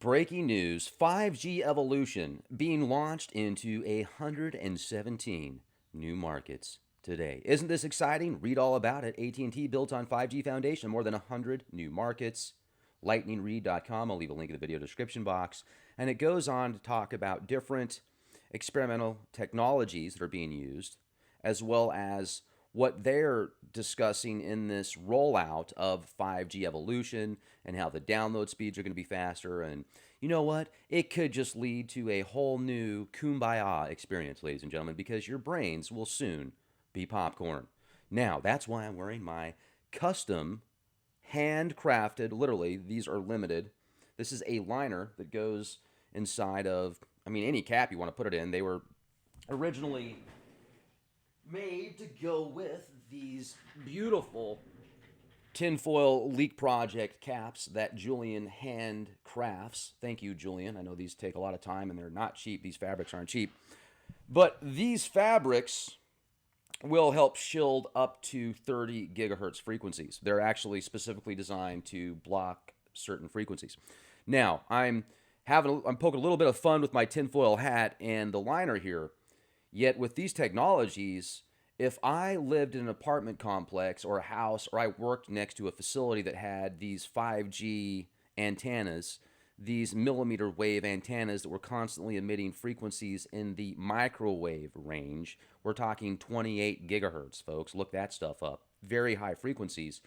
Breaking news, 5G evolution being launched into 117 new markets today. Isn't this exciting? Read all about it. AT&T built on 5G foundation, more than 100 new markets. lightningread.com. I'll leave a link in the video description box. And it goes on to talk about different experimental technologies that are being used, as well as what they're discussing in this rollout of 5G evolution and how the download speeds are going to be faster. And you know what? It could just lead to a whole new kumbaya experience, ladies and gentlemen, because your brains will soon be popcorn. Now, that's why I'm wearing my custom, handcrafted, literally, these are limited. This is a liner that goes inside of, any cap you want to put it in. They were originally made to go with these beautiful tinfoil leak project caps that Julian hand crafts. Thank you, Julian. I know these take a lot of time and they're not cheap. These fabrics aren't cheap. But these fabrics will help shield up to 30 gigahertz frequencies. They're actually specifically designed to block certain frequencies. Now, I'm poking a little bit of fun with my tinfoil hat and the liner here. Yet with these technologies, if I lived in an apartment complex or a house, or I worked next to a facility that had these 5G antennas, these millimeter wave antennas that were constantly emitting frequencies in the microwave range, we're talking 28 gigahertz, folks. Look that stuff up. Very high frequencies.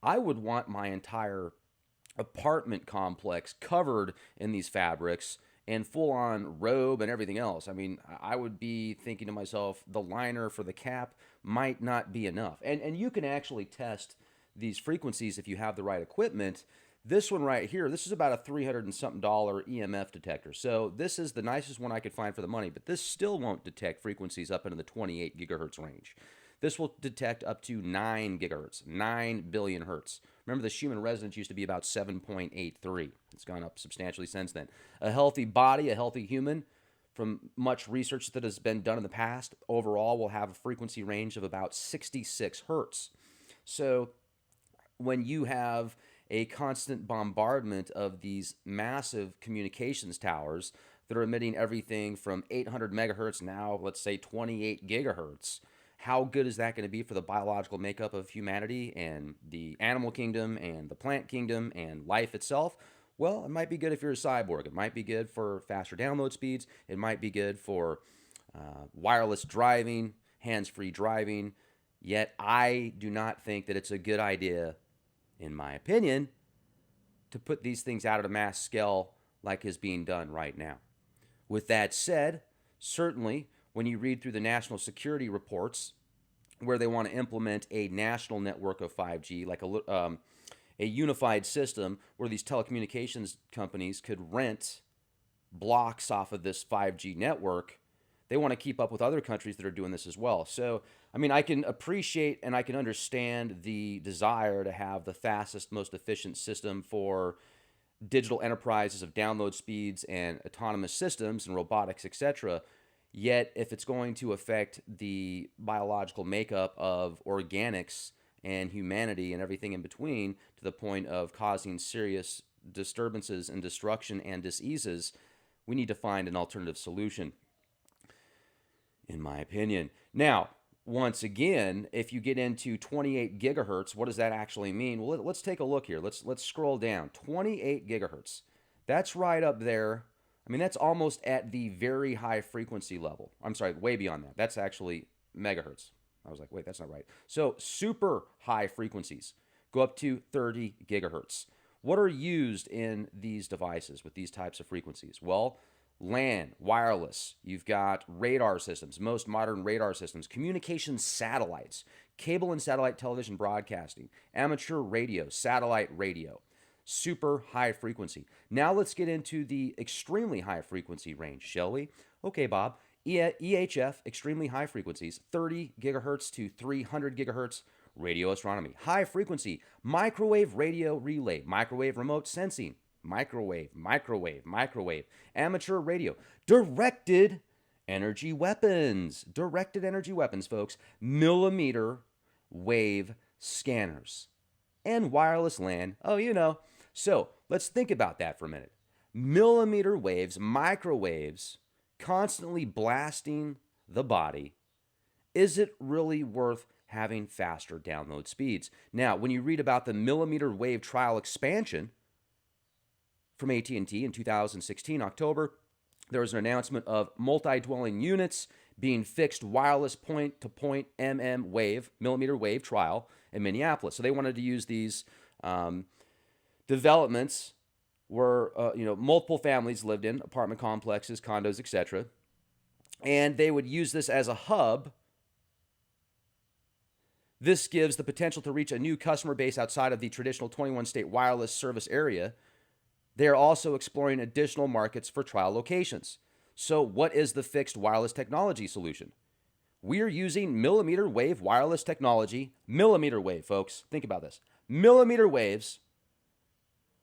I would want my entire apartment complex covered in these fabrics and full-on robe and everything else. I would be thinking to myself, the liner for the cap might not be enough. And you can actually test these frequencies if you have the right equipment. This one right here, this is about a $300 and something EMF detector. So this is the nicest one I could find for the money, but this still won't detect frequencies up into the 28 gigahertz range. This will detect up to 9 gigahertz, 9 billion hertz. Remember, the Schumann resonance used to be about 7.83. It's gone up substantially since then. A healthy body, a healthy human, from much research that has been done in the past, overall will have a frequency range of about 66 hertz. So when you have a constant bombardment of these massive communications towers that are emitting everything from 800 megahertz, now let's say 28 gigahertz, how good is that going to be for the biological makeup of humanity and the animal kingdom and the plant kingdom and life itself? Well, it might be good if you're a cyborg. It might be good for faster download speeds. It might be good for wireless driving, hands-free driving. Yet I do not think that it's a good idea, in my opinion, to put these things out at a mass scale like is being done right now. With that said, certainly when you read through the national security reports where they want to implement a national network of 5G, like a unified system where these telecommunications companies could rent blocks off of this 5G network, they want to keep up with other countries that are doing this as well. So, I can appreciate and I can understand the desire to have the fastest, most efficient system for digital enterprises of download speeds and autonomous systems and robotics, etc. Yet, if it's going to affect the biological makeup of organics and humanity and everything in between to the point of causing serious disturbances and destruction and diseases, we need to find an alternative solution, in my opinion. Now, once again, if you get into 28 gigahertz, what does that actually mean? Well, let's take a look here. Let's scroll down. 28 gigahertz. That's right up there. That's almost at the very high frequency level. I'm sorry, way beyond that. That's actually megahertz. I was like, wait, that's not right. So super high frequencies go up to 30 gigahertz. What are used in these devices with these types of frequencies? Well, LAN, wireless. You've got radar systems, most modern radar systems, communication satellites, cable and satellite television broadcasting, amateur radio, satellite radio. Super high frequency. Now let's get into the extremely high frequency range, shall we? Okay, Bob. EHF, extremely high frequencies, 30 gigahertz to 300 gigahertz radio astronomy. High frequency, microwave radio relay, microwave remote sensing, microwave, amateur radio, directed energy weapons, folks, millimeter wave scanners, and wireless LAN. Oh, So let's think about that for a minute. millimeter waves, microwaves, constantly blasting the body, is it really worth having faster download speeds? Now, when you read about the millimeter wave trial expansion from AT&T in 2016, October, there was an announcement of multi-dwelling units being fixed wireless point-to-point millimeter wave trial in Minneapolis. So they wanted to use these developments where multiple families lived in apartment complexes, condos, etc., and they would use this as a hub. This gives the potential to reach a new customer base outside of the traditional 21-state wireless service area. They are also exploring additional markets for trial locations. So what is the fixed wireless technology solution? We're using millimeter wave wireless technology. Millimeter wave, folks. Think about this. Millimeter waves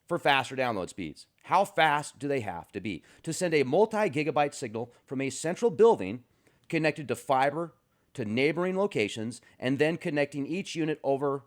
for faster download speeds. How fast do they have to be? To send a multi-gigabyte signal from a central building connected to fiber to neighboring locations and then connecting each unit over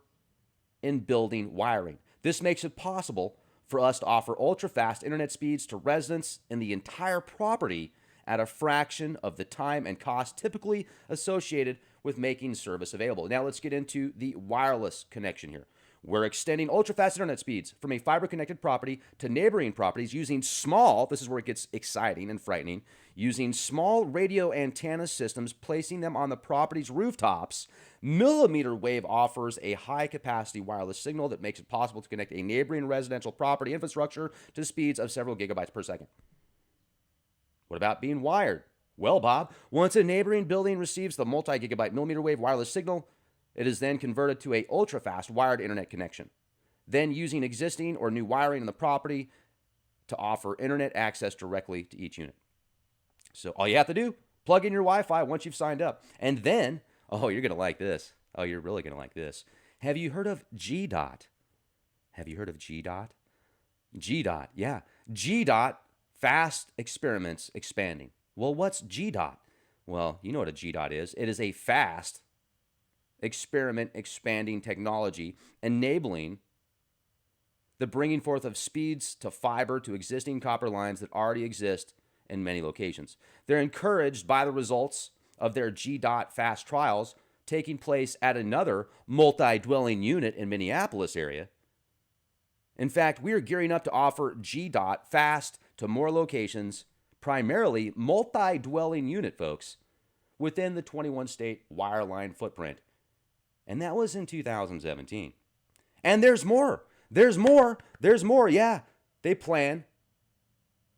in building wiring. This makes it possible for us to offer ultra-fast internet speeds to residents in the entire property at a fraction of the time and cost typically associated with making service available. Now let's get into the wireless connection here. We're extending ultra-fast internet speeds from a fiber-connected property to neighboring properties using small, this is where it gets exciting and frightening, using small radio antenna systems, placing them on the property's rooftops. Millimeter wave offers a high-capacity wireless signal that makes it possible to connect a neighboring residential property infrastructure to speeds of several gigabytes per second. What about being wired? Well, Bob, once a neighboring building receives the multi-gigabyte millimeter wave wireless signal, it is then converted to a ultra-fast wired internet connection, then using existing or new wiring in the property to offer internet access directly to each unit. So all you have to do, plug in your Wi-Fi once you've signed up. And then, oh, you're going to like this. Oh, you're really going to like this. Have you heard of GDOT? Have you heard of GDOT? GDOT, yeah. GDOT, fast experiments expanding. Well, what's GDOT? Well, you know what a GDOT is. It is a fast experiment expanding technology enabling the bringing forth of speeds to fiber to existing copper lines that already exist in many locations. They're encouraged by the results of their GDOT fast trials taking place at another multi-dwelling unit in Minneapolis area. In fact, we are gearing up to offer GDOT fast to more locations, primarily multi-dwelling unit, folks, within the 21-state wireline footprint. And that was in 2017. And there's more. There's more. Yeah, they plan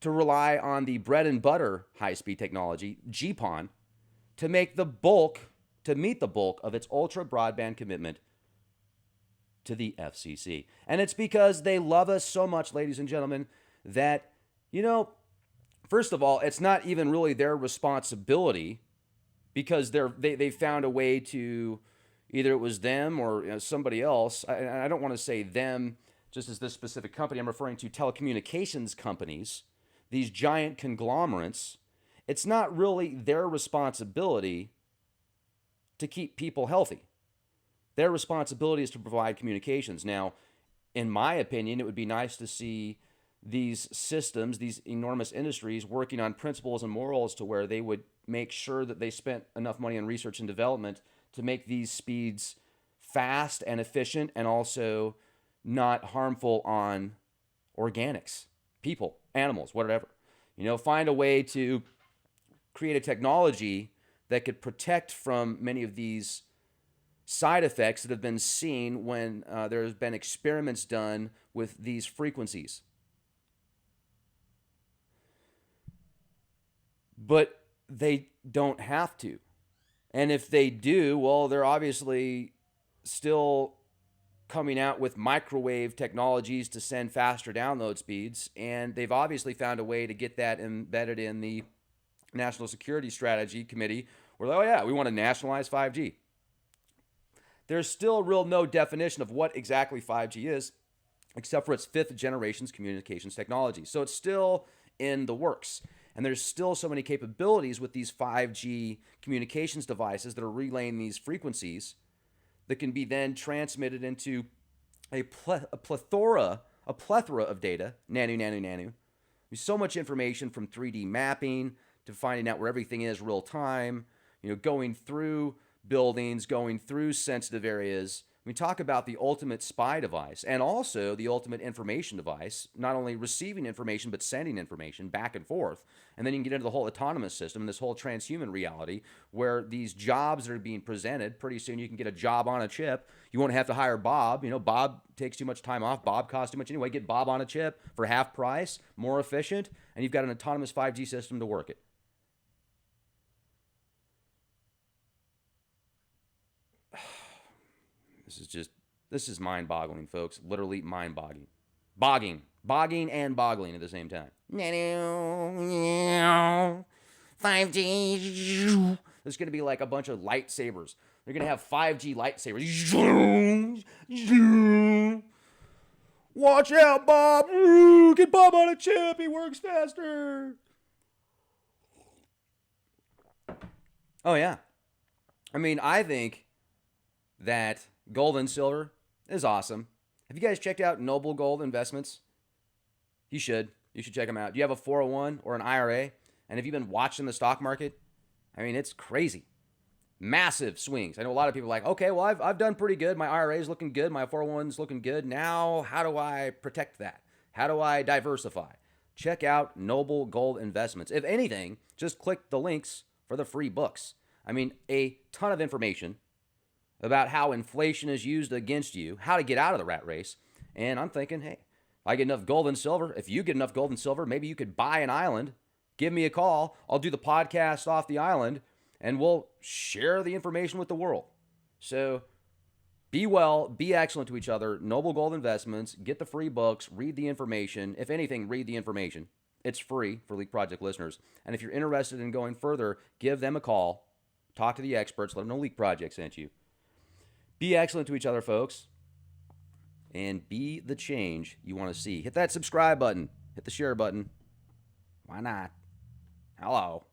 to rely on the bread and butter high-speed technology, GPON, to meet the bulk of its ultra broadband commitment to the FCC. And it's because they love us so much, ladies and gentlemen, that, first of all, it's not even really their responsibility because they found a way to, either it was them or somebody else. I don't want to say them just as this specific company. I'm referring to telecommunications companies, these giant conglomerates. It's not really their responsibility to keep people healthy. Their responsibility is to provide communications. Now, in my opinion, it would be nice to see these systems, these enormous industries, working on principles and morals to where they would make sure that they spent enough money on research and development to make these speeds fast and efficient and also not harmful on organics, people, animals, whatever. Find a way to create a technology that could protect from many of these side effects that have been seen when there's been experiments done with these frequencies. But they don't have to. And if they do, well, they're obviously still coming out with microwave technologies to send faster download speeds. And they've obviously found a way to get that embedded in the National Security Strategy Committee, where, oh yeah, we want to nationalize 5G. There's still no definition of what exactly 5G is, except for its fifth generation's communications technology. So it's still in the works. And there's still so many capabilities with these 5G communications devices that are relaying these frequencies that can be then transmitted into a plethora of data, nanu, There's so much information, from 3D mapping to finding out where everything is real time, going through buildings, going through sensitive areas. We talk about the ultimate spy device and also the ultimate information device, not only receiving information, but sending information back and forth. And then you can get into the whole autonomous system and this whole transhuman reality where these jobs that are being presented, pretty soon you can get a job on a chip. You won't have to hire Bob. Bob takes too much time off. Bob costs too much anyway. Get Bob on a chip for half price, more efficient, and you've got an autonomous 5G system to work it. This is mind-boggling, folks. Literally mind-boggling. Bogging and boggling at the same time. 5G. There's going to be like a bunch of lightsabers. They're going to have 5G lightsabers. Watch out, Bob. Get Bob on a chip. He works faster. Oh, yeah. I think that gold and silver is awesome. Have you guys checked out Noble Gold Investments? You should. You should check them out. Do you have a 401 or an IRA? And have you been watching the stock market? It's crazy. Massive swings. I know a lot of people are like, okay, well, I've done pretty good. My IRA is looking good. My 401's looking good. Now, how do I protect that? How do I diversify? Check out Noble Gold Investments. If anything, just click the links for the free books. A ton of information about how inflation is used against you, how to get out of the rat race. And I'm thinking, hey, I get enough gold and silver. If you get enough gold and silver, maybe you could buy an island. Give me a call. I'll do the podcast off the island, and we'll share the information with the world. So be well, be excellent to each other. Noble Gold Investments. Get the free books. Read the information. If anything, read the information. It's free for Leak Project listeners. And if you're interested in going further, give them a call. Talk to the experts. Let them know Leak Project sent you. Be excellent to each other, folks, and be the change you want to see. Hit that subscribe button. Hit the share button. Why not? Hello.